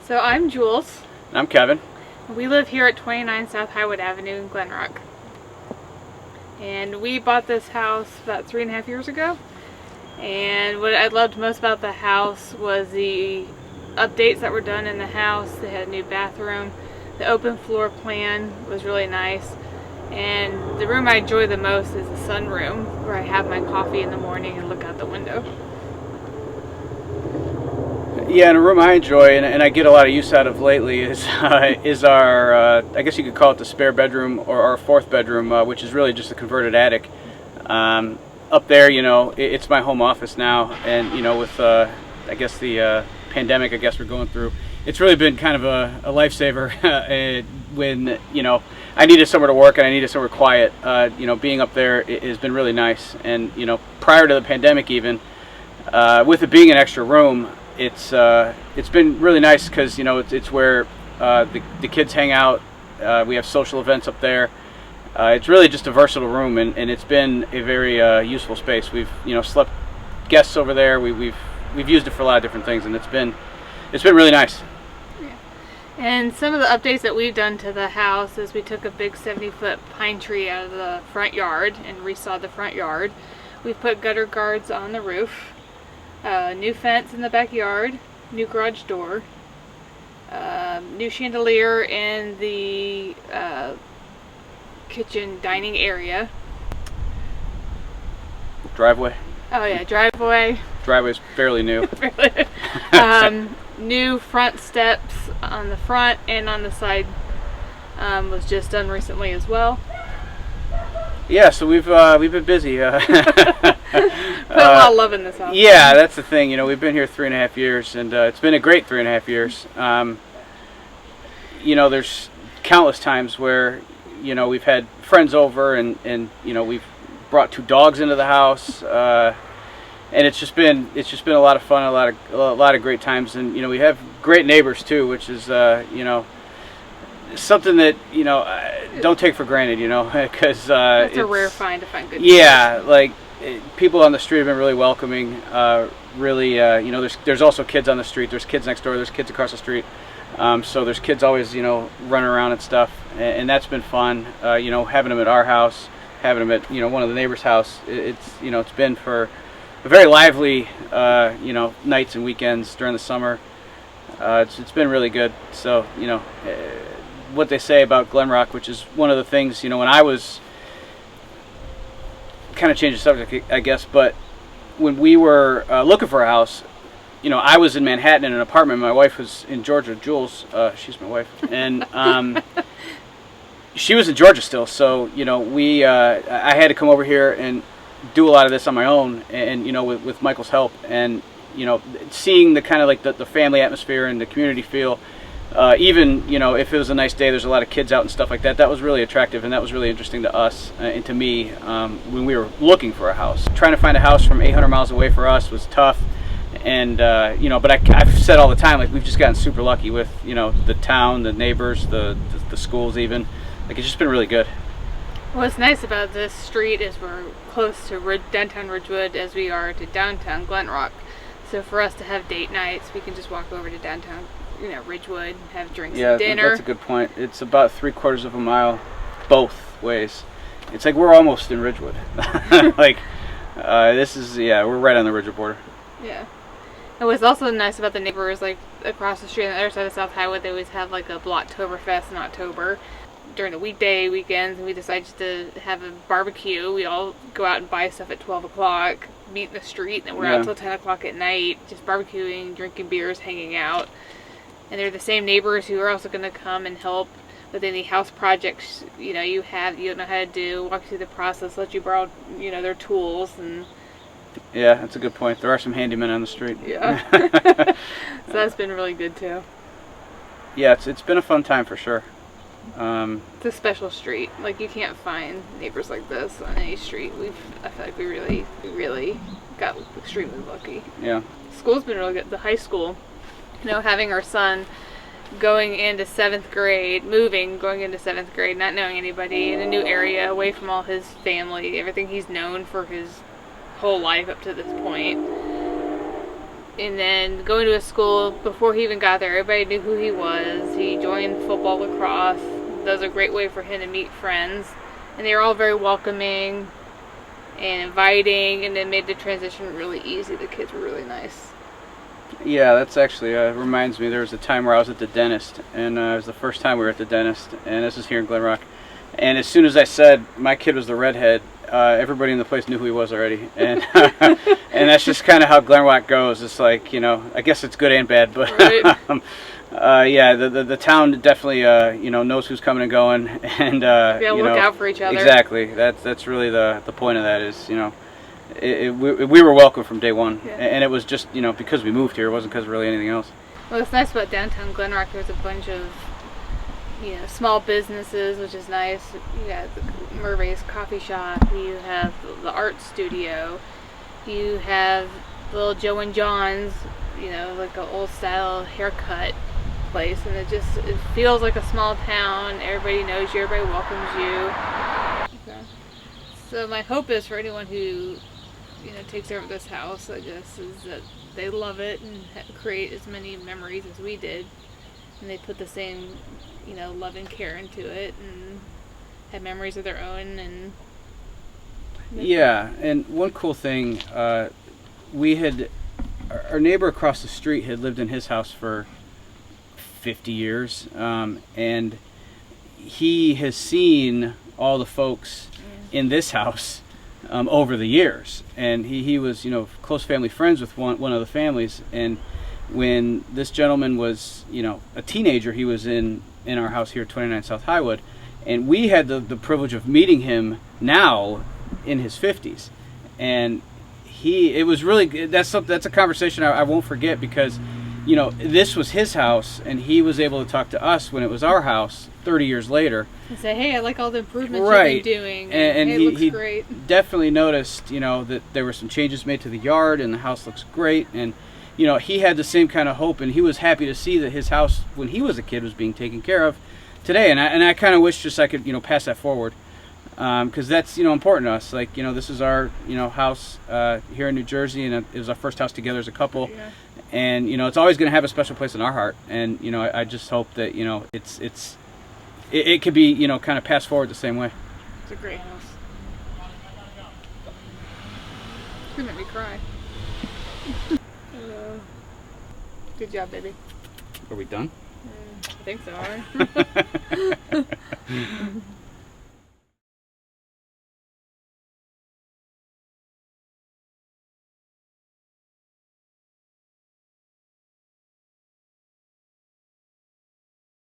So I'm Jules. And I'm Kevin. We live here at 29 South Highwood Avenue in Glen Rock. And we bought this house about 3.5 years ago. And what I loved most about the house was the updates that were done in the house. They had a new bathroom. The open floor plan was really nice. And the room I enjoy the most is the sunroom, where I have my coffee in the morning and look out the window. Yeah, and a room I enjoy and I get a lot of use out of lately is our, I guess you could call it the spare bedroom or our fourth bedroom, which is really just a converted attic. Up there, it's my home office now, and with I guess the pandemic we're going through, it's really been kind of a lifesaver when I needed somewhere to work and I needed somewhere quiet. Being up there has been really nice, and prior to the pandemic even, with it being an extra room, it's been really nice because it's where the kids hang out. We have social events up there. It's really just a versatile room, and it's been a very useful space. We've slept guests over there. We've used it for a lot of different things, and it's been really nice. Yeah. And some of the updates that we've done to the house is we took a big 70-foot pine tree out of the front yard and resawed the front yard. We've put gutter guards on the roof. New fence in the backyard, new garage door, new chandelier in the kitchen dining area. Driveway. Oh yeah, driveway. Driveway's fairly new. New front steps on the front and on the side was just done recently as well. Yeah, so we've been busy. Put a lot of love in this house. Yeah, that's the thing. We've been here 3.5 years, and it's been a great 3.5 years. There's countless times where we've had friends over, and we've brought 2 dogs into the house, and it's just been a lot of fun, a lot of great times, and we have great neighbors too, which is something that don't take for granted, because it's a rare find to find good neighbors. Yeah, people on the street have been really welcoming. There's also kids on the street. There's kids next door. There's kids across the street. So there's kids always running around and stuff, and that's been fun. Having them at our house, having them at one of the neighbors' house. It's been for a very lively nights and weekends during the summer. It's been really good. So what they say about Glen Rock, which is one of the things, when I was kind of change the subject, I guess, but when we were looking for a house, I was in Manhattan in an apartment. My wife was in Georgia. Jules, she's my wife, and she was in Georgia still. So I had to come over here and do a lot of this on my own, and with Michael's help, and seeing the kind of the family atmosphere and the community feel. Even if it was a nice day, there's a lot of kids out and stuff like that. That was really attractive, and that was really interesting to us and to me when we were looking for a house. Trying to find a house from 800 miles away for us was tough, and but I've said all the time, we've just gotten super lucky with the town, the neighbors, the schools, even it's just been really good. What's nice about this street is we're close to downtown Ridgewood as we are to downtown Glen Rock. So for us to have date nights, we can just walk over to downtown Ridgewood, have drinks and dinner. Yeah, that's a good point. It's about 3/4 of a mile both ways. It's we're almost in Ridgewood. This is, we're right on the Ridgewood border. Yeah. And what's also nice about the neighbors, across the street on the other side of South Highwood, they always have a Blocktoberfest in October during the weekends, and we decided to have a barbecue. We all go out and buy stuff at 12 o'clock, meet in the street, and we're out till 10 o'clock at night, just barbecuing, drinking beers, hanging out. And they're the same neighbors who are also going to come and help with any house projects you don't know how to do, walk you through the process, let you borrow their tools. And yeah, that's a good point. There are some handymen on the street. Yeah. So that's been really good too. Yeah, it's been a fun time for sure. It's a special street. You can't find neighbors like this on any street. I feel like we really got extremely lucky. Yeah. School's been really good. The high school, having our son going into 7th grade, going into 7th grade, not knowing anybody in a new area, away from all his family, everything he's known for his whole life up to this point. And then going to a school, before he even got there, everybody knew who he was. He joined football, lacrosse. That was a great way for him to meet friends. And they were all very welcoming and inviting, and it made the transition really easy. The kids were really nice. Yeah, that's actually reminds me. There was a time where I was at the dentist, and it was the first time we were at the dentist, and this is here in Glen Rock. And as soon as I said my kid was the redhead, everybody in the place knew who he was already, and and that's just kind of how Glen Rock goes. It's like, you know, I guess it's good and bad, but Right. yeah, the town definitely you know, knows who's coming and going, and Yeah, you look know, out for each other. Exactly. That's really the point of that is, you know, we were welcome from day one, Yeah. and it was just, you know, because we moved here. It wasn't because of really anything else. Well, what's nice about downtown Glen Rock, there's a bunch of, you know, small businesses, which is nice. You got the Merve's coffee shop, you have the art studio, you have little Joe and John's, you know, like an old style haircut place, and it feels like a small town. Everybody knows you, everybody welcomes you. Okay. So my hope is for anyone who, you know, takes over this house, I guess, is that they love it and create as many memories as we did, and they put the same, you know, love and care into it, and have memories of their own. And Yeah, and one cool thing, we had our neighbor across the street had lived in his house for 50 years, and he has seen all the folks in this house over the years, and he was, you know, close family friends with one of the families. And when this gentleman was, you know, a teenager, he was in our house here at 29 South Highwood, and we had the privilege of meeting him now in his 50s, and it was really, that's a conversation I won't forget, because, you know, this was his house, and he was able to talk to us when it was our house 30 years later. And say, hey, I like all the improvements Right. you've been doing. And hey, it looks he great. definitely noticed, you know, that there were some changes made to the yard, and the house looks great. And, you know, he had the same kind of hope, and he was happy to see that his house, when he was a kid, was being taken care of today. And I kind of wish just I could, you know, pass that forward, because that's, you know, important to us. Like, you know, this is our, you know, house here in New Jersey, and it was our first house together as a couple. Yeah. And, you know, it's always going to have a special place in our heart. And, you know, I just hope that, you know, it could be, you know, kind of passed forward the same way. It's a great house. You made me cry. Good job, baby. Are we done? I think so, aren't we?